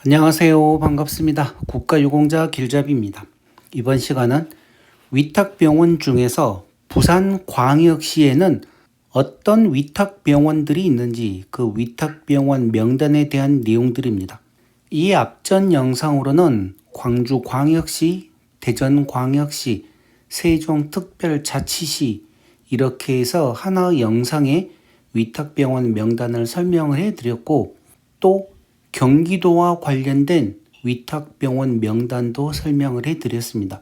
안녕하세요. 반갑습니다. 국가유공자 길잡이입니다. 이번 시간은 위탁병원 중에서 부산광역시에는 어떤 위탁병원들이 있는지 그 위탁병원 명단에 대한 내용들입니다. 이 앞전 영상으로는 광주광역시, 대전광역시, 세종특별자치시 이렇게 해서 하나의 영상에 위탁병원 명단을 설명을 해드렸고 또 경기도와 관련된 위탁병원 명단도 설명을 해드렸습니다.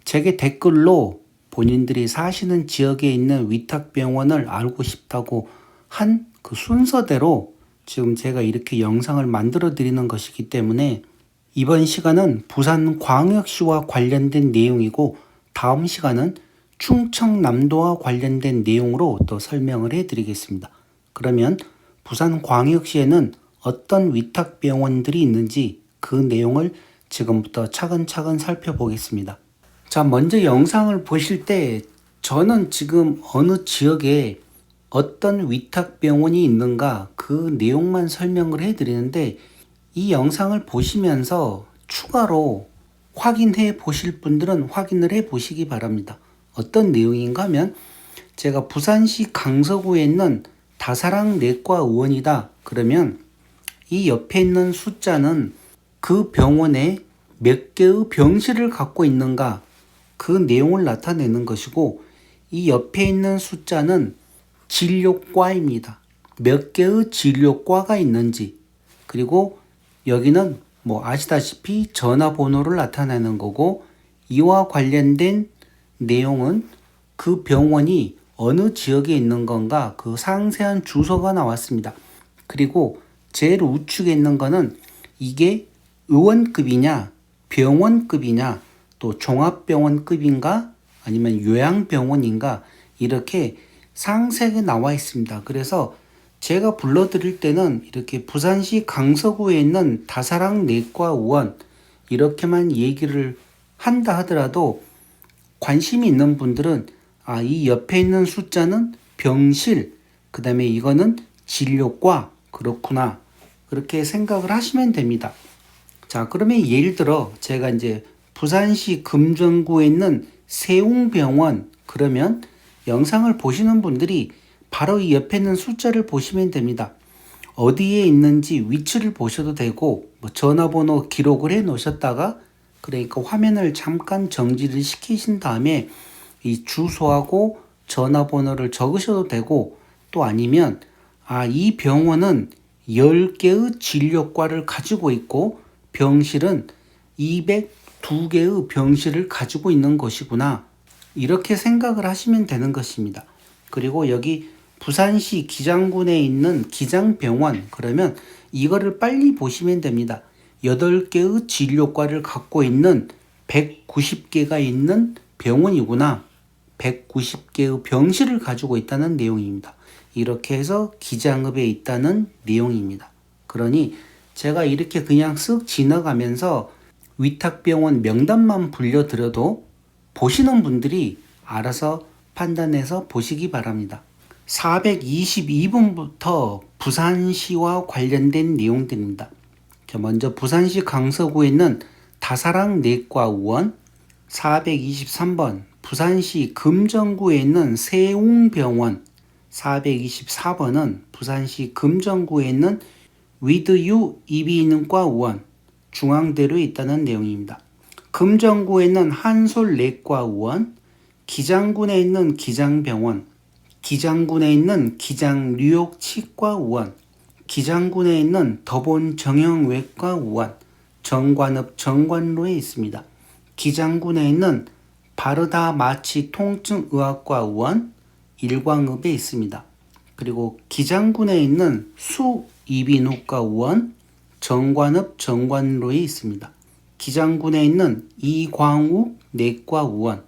제게 댓글로 본인들이 사시는 지역에 있는 위탁병원을 알고 싶다고 한 그 순서대로 지금 제가 이렇게 영상을 만들어 드리는 것이기 때문에 이번 시간은 부산광역시와 관련된 내용이고 다음 시간은 충청남도와 관련된 내용으로 또 설명을 해드리겠습니다. 그러면 부산광역시에는 어떤 위탁병원들이 있는지 그 내용을 지금부터 차근차근 살펴보겠습니다. 자, 먼저 영상을 보실 때 저는 지금 어느 지역에 어떤 위탁병원이 있는가 그 내용만 설명을 해드리는데 이 영상을 보시면서 추가로 확인해 보실 분들은 확인을 해 보시기 바랍니다. 어떤 내용인가 하면 제가 부산시 강서구에 있는 다사랑 내과 의원이다 그러면 이 옆에 있는 숫자는 그 병원에 몇 개의 병실을 갖고 있는가 그 내용을 나타내는 것이고 이 옆에 있는 숫자는 진료과입니다. 몇 개의 진료과가 있는지 그리고 여기는 뭐 아시다시피 전화번호를 나타내는 거고 이와 관련된 내용은 그 병원이 어느 지역에 있는 건가 그 상세한 주소가 나왔습니다. 그리고 제일 우측에 있는 거는 이게 의원급이냐 병원급이냐 또 종합병원급인가 아니면 요양병원인가 이렇게 상세하게 나와 있습니다. 그래서 제가 불러드릴 때는 이렇게 부산시 강서구에 있는 다사랑 내과 의원 이렇게만 얘기를 한다 하더라도 관심이 있는 분들은 이 옆에 있는 숫자는 병실 그 다음에 이거는 진료과 그렇구나 그렇게 생각을 하시면 됩니다. 자, 그러면 예를 들어 제가 이제 부산시 금정구에 있는 세웅병원 그러면 영상을 보시는 분들이 바로 이 옆에 있는 숫자를 보시면 됩니다. 어디에 있는지 위치를 보셔도 되고 뭐 전화번호 기록을 해 놓으셨다가 그러니까 화면을 잠깐 정지를 시키신 다음에 이 주소하고 전화번호를 적으셔도 되고 또 아니면 이 병원은 10개의 진료과를 가지고 있고 병실은 202개의 병실을 가지고 있는 것이구나. 이렇게 생각을 하시면 되는 것입니다. 그리고 여기 부산시 기장군에 있는 기장병원 그러면 이거를 빨리 보시면 됩니다. 8개의 진료과를 갖고 있는 190개가 있는 병원이구나. 190개의 병실을 가지고 있다는 내용입니다. 이렇게 해서 기장읍에 있다는 내용입니다. 그러니 제가 이렇게 그냥 쓱 지나가면서 위탁병원 명단만 불려드려도 보시는 분들이 알아서 판단해서 보시기 바랍니다. 422번부터 부산시와 관련된 내용들입니다. 먼저 부산시 강서구에 있는 다사랑 내과 의원 423번 부산시 금정구에 있는 세웅병원 424번은 부산시 금정구에 있는 위드유 이비인후과 의원 중앙대로에 있다는 내용입니다. 금정구에 있는 한솔내과 의원, 기장군에 있는 기장병원, 기장군에 있는 기장뉴욕치과 의원, 기장군에 있는 더본정형외과 의원, 정관읍 정관로에 있습니다. 기장군에 있는 바르다 마취 통증의학과 의원, 일광읍에 있습니다. 그리고 기장군에 있는 수이비인후과 의원, 정관읍 정관로에 있습니다. 기장군에 있는 이광욱 내과 의원,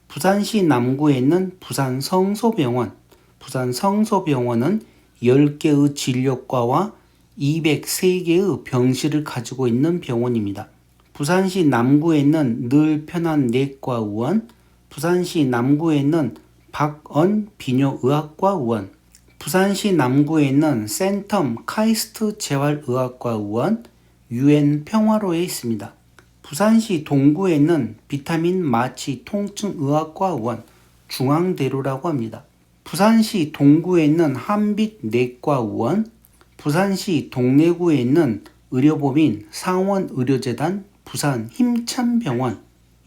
부산시 남구에 있는 부산성소병원, 부산성소병원은 10개의 진료과와 203개의 병실을 가지고 있는 병원입니다. 부산시 남구에 있는 늘 편한 내과 의원, 부산시 남구에 있는 박언 비뇨의학과 의원, 부산시 남구에 있는 센텀 카이스트 재활의학과 의원, UN 평화로에 있습니다. 부산시 동구에 있는 비타민 마취 통증의학과의원 중앙대로라고 합니다. 부산시 동구에 있는 한빛내과의원, 부산시 동래구에 있는 의료법인 상원의료재단 부산 힘찬병원,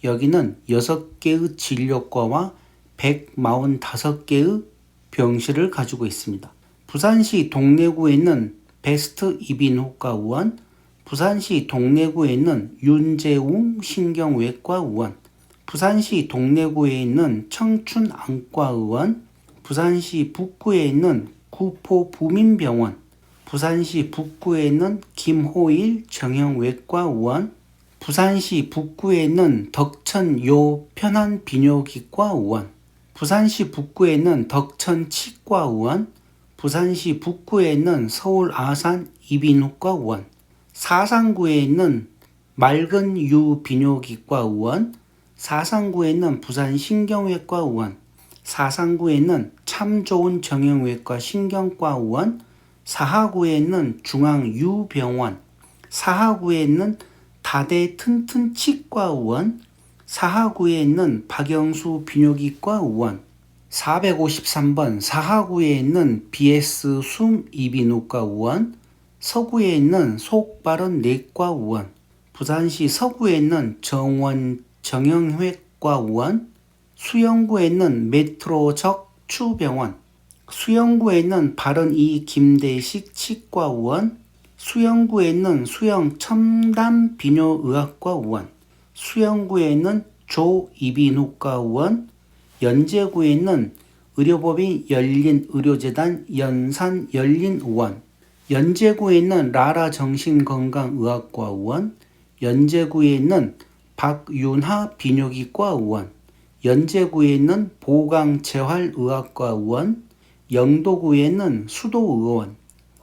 여기는 6개의 진료과와 145개의 병실을 가지고 있습니다. 부산시 동래구에 있는 베스트 이비인후과의원, 부산시 동래구에 있는 윤재웅 신경외과의원, 부산시 동래구에 있는 청춘안과의원, 부산시 북구에 있는 구포부민병원, 부산시 북구에 있는 김호일 정형외과의원, 부산시 북구에 있는 덕천요 편안비뇨기과의원, 부산시 북구에 있는 덕천치과의원, 부산시 북구에 있는 서울 아산 이비인후과의원, 사상구에 있는 맑은유 비뇨기과의원, 사상구에 있는 부산신경외과의원, 사상구에 있는 참 좋은 정형외과 신경과의원, 사하구에 있는 중앙유병원, 사하구에 있는 다대 튼튼치과의원, 사하구에 있는 박영수 비뇨기과의원, 453번 사하구에 있는 BS 숨 이비인후과의원, 서구에 있는 속바른 내과의원, 부산시 서구에 있는 정원 정형외과의원, 수영구에 있는 메트로 적추병원, 수영구에 있는 바른이 김대식 치과의원, 수영구에 있는 수영 첨단 비뇨의학과의원, 수영구에 있는 조 이비인후과의원, 연제구에 있는 의료법인 열린의료재단 연산 열린의원, 연제구에 있는 라라 정신건강의학과의원, 연제구에 있는 박윤하 비뇨기과의원, 연제구에 있는 보강재활의학과의원, 영도구에 있는 수도의원,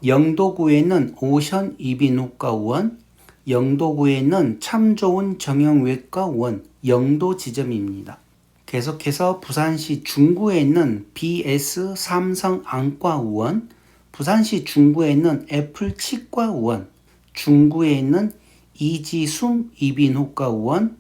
영도구에 있는 오션 이비인후과의원, 영도구에 있는 참 좋은 정형외과의원 영도지점입니다. 계속해서 부산시 중구에 있는 BS 삼성안과의원, 부산시 중구에 있는 애플치과의원, 중구에 있는 이지숨 이비인후과의원,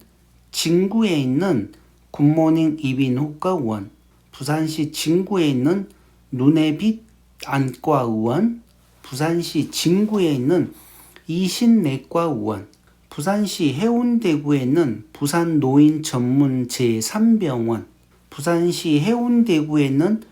진구에 있는 굿모닝 이비인후과의원, 부산시 진구에 있는 눈의 빛 안과의원, 부산시 진구에 있는 이신내과의원, 부산시 해운대구에 있는 부산노인 전문 제3병원, 부산시 해운대구에 있는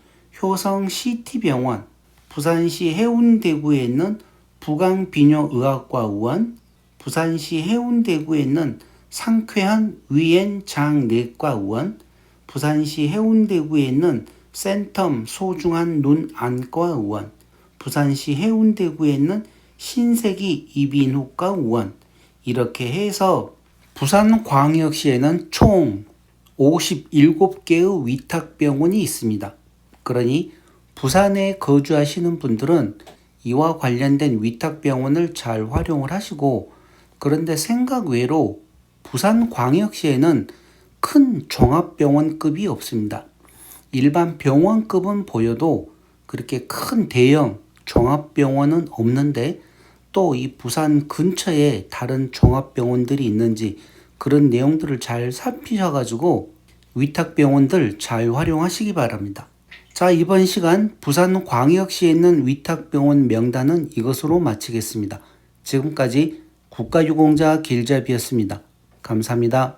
효성CT병원, 부산시 해운대구에 있는 부강비뇨의학과의원, 부산시 해운대구에 있는 상쾌한 위엔장내과의원, 부산시 해운대구에 있는 센텀 소중한 눈 안과의원, 부산시 해운대구에 있는 신세기 이비인후과의원, 이렇게 해서 부산광역시에는 총 57개의 위탁병원이 있습니다. 그러니 부산에 거주하시는 분들은 이와 관련된 위탁병원을 잘 활용을 하시고, 그런데 생각 외로 부산광역시에는 큰 종합병원급이 없습니다. 일반 병원급은 보여도 그렇게 큰 대형 종합병원은 없는데, 또 이 부산 근처에 다른 종합병원들이 있는지 그런 내용들을 잘 살피셔가지고 위탁병원들 잘 활용하시기 바랍니다. 자, 이번 시간 부산광역시에 있는 위탁병원 명단은 이것으로 마치겠습니다. 지금까지 국가유공자 길잡이였습니다. 감사합니다.